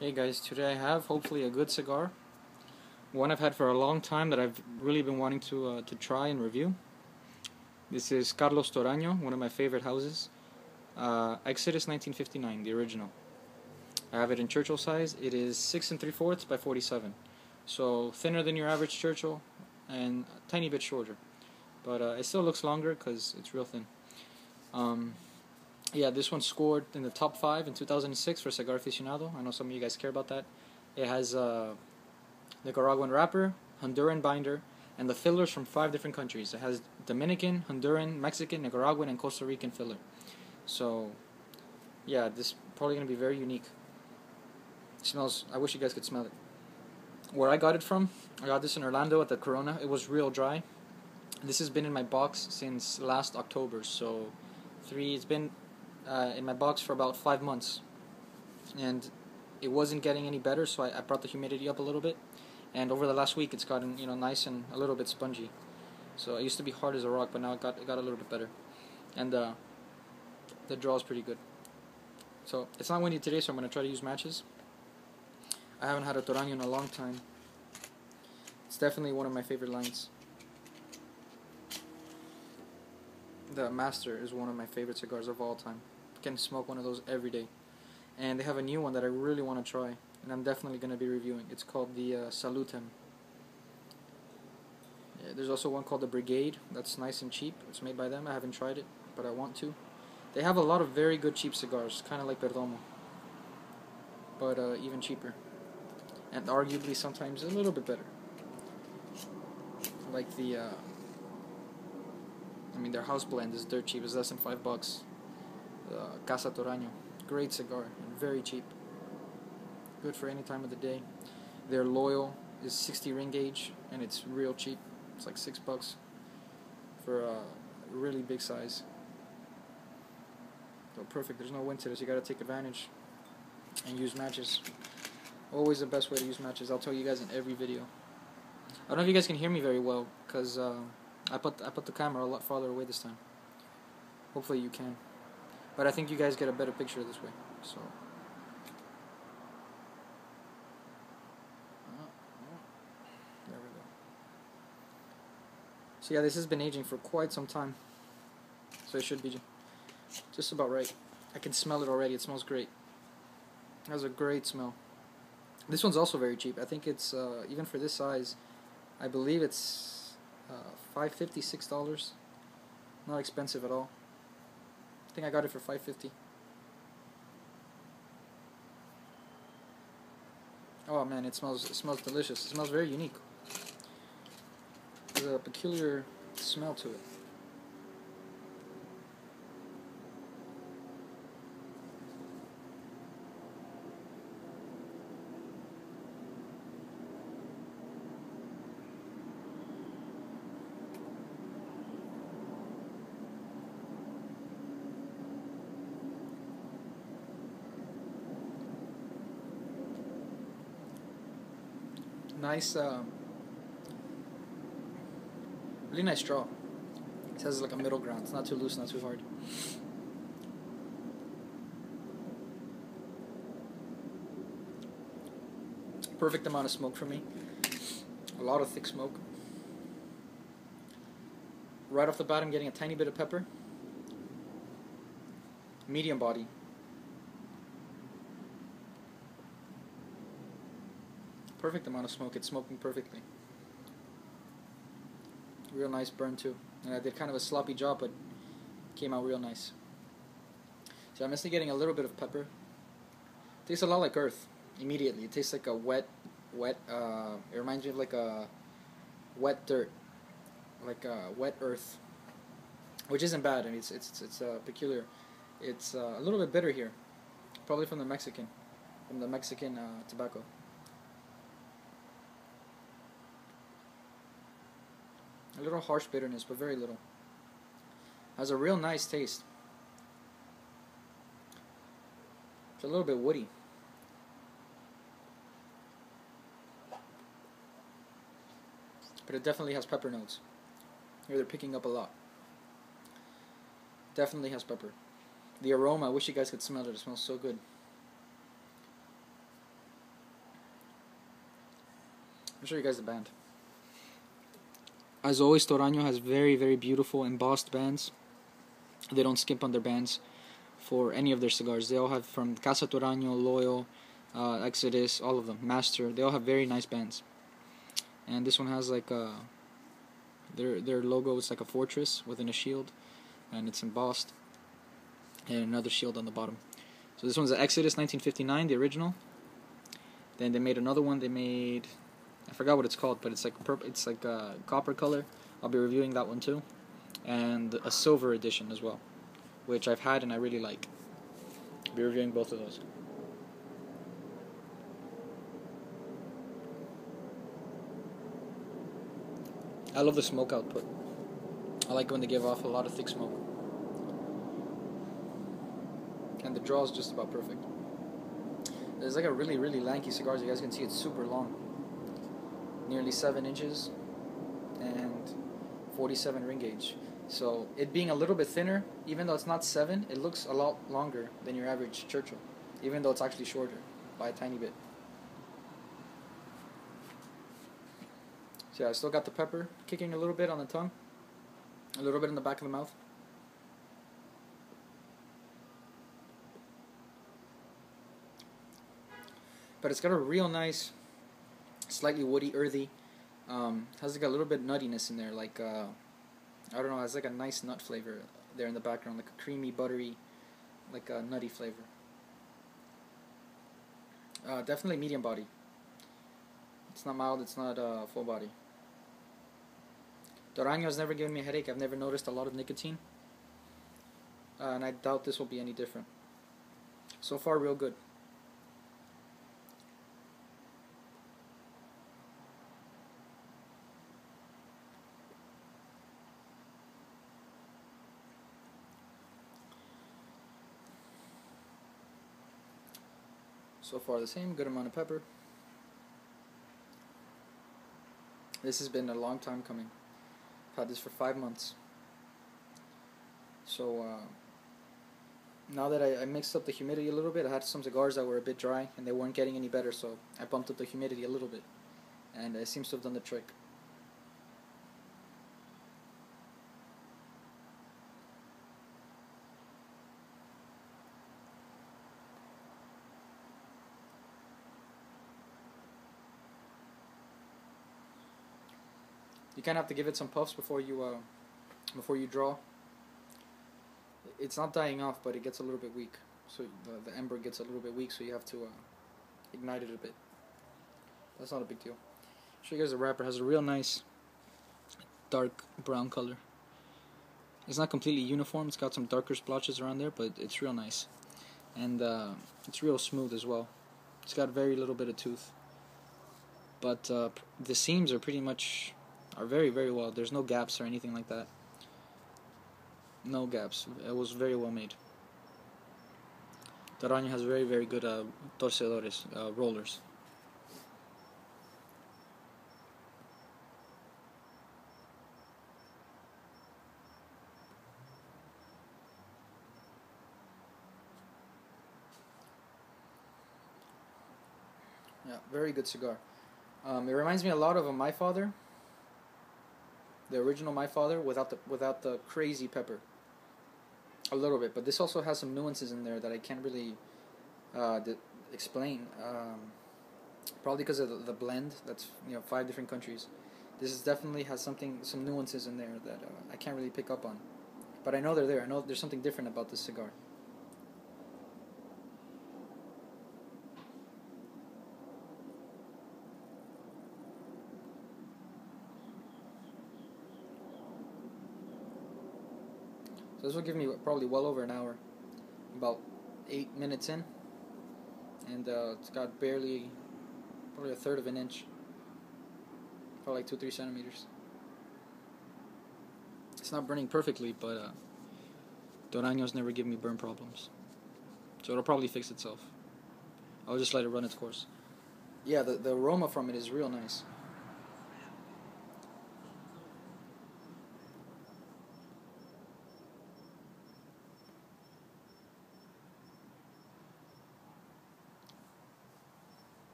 Hey guys, today I have hopefully a good cigar. One I've had for a long time that I've really been wanting to try and review. This is Carlos Torano, one of my favorite houses. Exodus 1959, the original. I have it in Churchill size. It is 6 and 3/4 by 47, so thinner than your average Churchill, and a tiny bit shorter. But it still looks longer because it's real thin. Um, yeah, this one scored in the top 5 in 2006 for Cigar Aficionado. I know some of you guys care about that. It has Nicaraguan wrapper, Honduran binder, and the fillers from 5 different countries. It has Dominican, Honduran, Mexican, Nicaraguan, and Costa Rican filler. So, yeah, this is probably going to be very unique. It smells, I wish you guys could smell it. Where I got it from, I got this in Orlando at the Corona. It was real dry. This has been in my box since last October, so it's been in my box for about 5 months. And it wasn't getting any better, so I brought the humidity up a little bit. And over the last week, it's gotten nice and a little bit spongy. So it used to be hard as a rock, but now it got a little bit better. And the draw is pretty good. So it's not windy today, so I'm gonna try to use matches. I haven't had a Torano in a long time. It's definitely one of my favorite lines. The Master is one of my favorite cigars of all time. I can smoke one of those every day. And they have a new one that I really want to try, and I'm definitely going to be reviewing. It's called the Salutem. Yeah, there's also one called the Brigade. That's nice and cheap. It's made by them. I haven't tried it, but I want to. They have a lot of very good cheap cigars, kind of like Perdomo, but even cheaper, and arguably sometimes a little bit better. Like their house blend is dirt cheap. It's less than $5. Casa Torano, great cigar and very cheap. Good for any time of the day. Their loyal is 60 ring gauge, and it's real cheap. It's like $6 for a really big size. So perfect. There's no wind today, so you gotta take advantage and use matches. Always the best way to use matches. I'll tell you guys in every video. I don't know if you guys can hear me very well because I put the camera a lot farther away this time. Hopefully you can, but I think you guys get a better picture this way. So. There we go. So yeah, this has been aging for quite some time, so it should be just about right. I can smell it already. It smells great. It has a great smell. This one's also very cheap. I think it's even for this size, I believe it's $5.50, $6. Not expensive at all. I think I got it for $5.50. Oh man, it smells delicious. It smells very unique. There's a peculiar smell to it. Nice, really nice straw. It has like a middle ground. It's not too loose, not too hard. Perfect amount of smoke for me. A lot of thick smoke. Right off the bat, I'm getting a tiny bit of pepper. Medium body. Perfect amount of smoke. It's smoking perfectly. Real nice burn too. And I did kind of a sloppy job, but came out real nice. So I'm mostly getting a little bit of pepper. Tastes a lot like earth immediately. It tastes like a wet. It reminds me of like a wet dirt, like a wet earth, which isn't bad. I mean, it's peculiar. It's a little bit bitter here, probably from the Mexican tobacco. A little harsh bitterness, but very little. Has a real nice taste. It's a little bit woody. But it definitely has pepper notes. Here they're picking up a lot. Definitely has pepper. The aroma, I wish you guys could smell it. It smells so good. I'll show you guys the band. As always, Torano has very, very beautiful embossed bands. They don't skimp on their bands for any of their cigars. They all have, from Casa Torano, Loyal, Exodus, all of them, Master. They all have very nice bands. And this one has like their logo is like a fortress within a shield, and it's embossed, and another shield on the bottom. So this one's the Exodus 1959, the original. Then they made another one. They made, I forgot what it's called, but it's like it's like a copper color. I'll be reviewing that one too, and a silver edition as well, which I've had and I really like. I'll be reviewing both of those. I love the smoke output. I like when they give off a lot of thick smoke. And the draw is just about perfect. There's like a really, really lanky cigar. As you guys can see, it's super long. Nearly 7 inches and 47 ring gauge. So it being a little bit thinner, even though it's not 7, it looks a lot longer than your average Churchill, even though it's actually shorter by a tiny bit. So yeah, I still got the pepper kicking a little bit on the tongue, a little bit in the back of the mouth. But it's got a real nice, slightly woody, earthy, has like a little bit nuttiness in there, like, I don't know, it has like a nice nut flavor there in the background, like a creamy, buttery, like a nutty flavor. Definitely medium body. It's not mild, it's not full body. Torano has never given me a headache. I've never noticed a lot of nicotine. And I doubt this will be any different. So far, real good. So far the same, good amount of pepper. This has been a long time coming. I've had this for 5 months. So now that I mixed up the humidity a little bit, I had some cigars that were a bit dry and they weren't getting any better, so I bumped up the humidity a little bit. And it seems to have done the trick. You kind of have to give it some puffs before you draw. It's not dying off, but it gets a little bit weak. So the ember gets a little bit weak, so you have to ignite it a bit. That's not a big deal. Show you guys the wrapper. It has a real nice dark brown color. It's not completely uniform. It's got some darker splotches around there, but it's real nice. And it's real smooth as well. It's got very little bit of tooth. But the seams are pretty much... are very, very well. There's no gaps or anything like that. No gaps. It was very well made. Torano has very, very good torcedores, rollers. Yeah, very good cigar. It reminds me a lot of a My Father. The original My Father without the crazy pepper. A little bit, but this also has some nuances in there that I can't really explain. Probably because of the blend. That's 5 different countries. This is definitely has some nuances in there that I can't really pick up on. But I know they're there. I know there's something different about this cigar. So this will give me probably well over an hour, about 8 minutes in, and it's got probably a third of an inch, probably like 2-3 centimeters. It's not burning perfectly, but Torano's never given me burn problems, so it'll probably fix itself. I'll just let it run its course. Yeah, the aroma from it is real nice.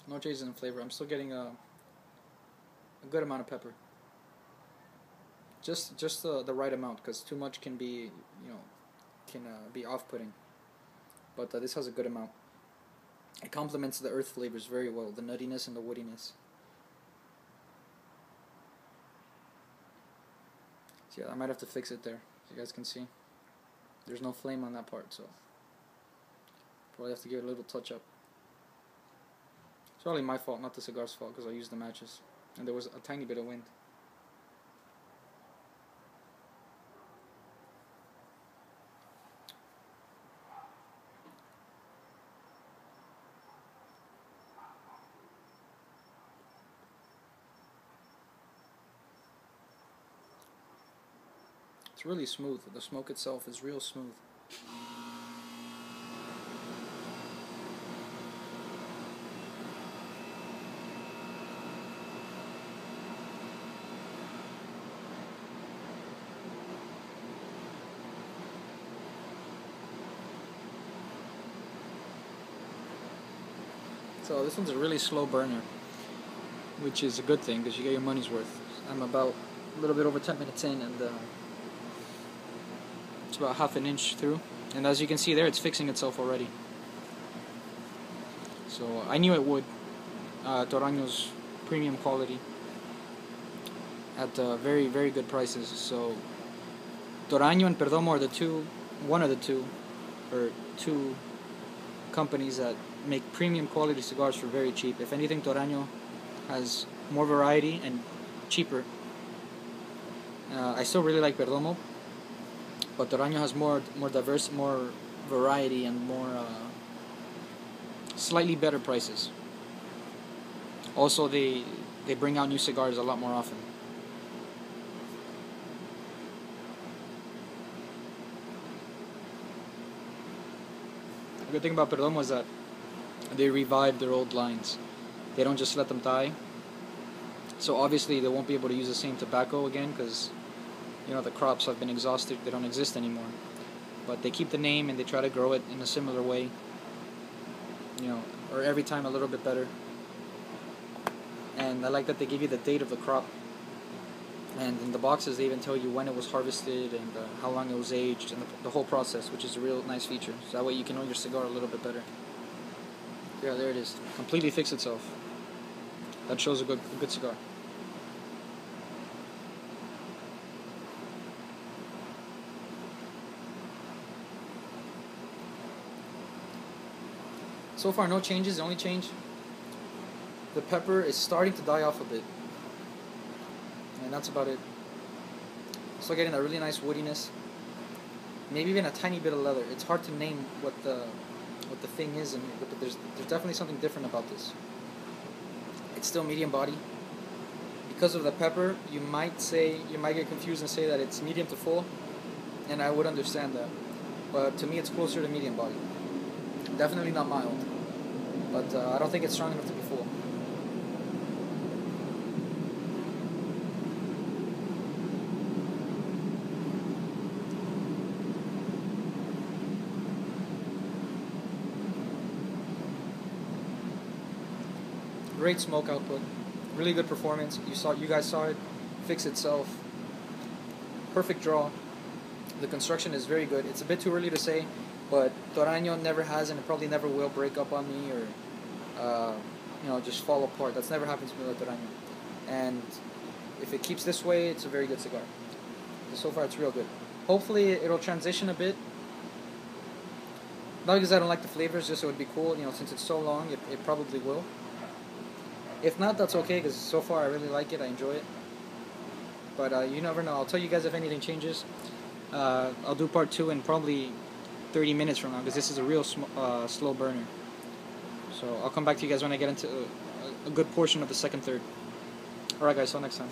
No changes in flavor. I'm still getting a good amount of pepper. Just the right amount, because too much can be, be off-putting. But this has a good amount. It complements the earth flavors very well, the nuttiness and the woodiness. So yeah, I might have to fix it there, so you guys can see. There's no flame on that part, so probably have to give it a little touch up. It's probably my fault, not the cigar's fault, because I used the matches, and there was a tiny bit of wind. It's really smooth. The smoke itself is real smooth. So this one's a really slow burner, which is a good thing because you get your money's worth. I'm about a little bit over 10 minutes in, and it's about half an inch through, and as you can see there, it's fixing itself already. So I knew it would. Torano's premium quality at very, very good prices. So Torano and Perdomo are one of the two companies that make premium quality cigars for very cheap. If anything, Torano has more variety and cheaper. I still really like Perdomo, but Torano has more diverse, more variety, and more slightly better prices. Also, they bring out new cigars a lot more often. The good thing about Perdomo is that they revive their old lines. They don't just let them die. So obviously they won't be able to use the same tobacco again because the crops have been exhausted. They don't exist anymore. But they keep the name and they try to grow it in a similar way. Or every time a little bit better. And I like that they give you the date of the crop. And in the boxes they even tell you when it was harvested and how long it was aged and the whole process, which is a real nice feature. So that way you can know your cigar a little bit better. Yeah, there it is. Completely fixed itself. That shows a good cigar. So far, no changes. The only change, the pepper is starting to die off a bit, and that's about it. Still getting that really nice woodiness. Maybe even a tiny bit of leather. It's hard to name what the thing is, but there's definitely something different about this. It's still medium body. Because of the pepper, you might get confused and say that it's medium to full, and I would understand that. But to me, it's closer to medium body. Definitely not mild, but I don't think it's strong enough to be full. Great smoke output, really good performance. You guys saw it fix itself. Perfect draw. The construction is very good. It's a bit too early to say, but Torano never has, and it probably never will, break up on me or just fall apart. That's never happened to me with Torano. And if it keeps this way, it's a very good cigar. So far, it's real good. Hopefully, it'll transition a bit. Not because I don't like the flavors, just it would be cool. Since it's so long, it probably will. If not, that's okay, because so far I really like it. I enjoy it. But you never know. I'll tell you guys if anything changes. I'll do part 2 in probably 30 minutes from now, because this is a real slow burner. So I'll come back to you guys when I get into a good portion of the second third. Alright guys, till next time.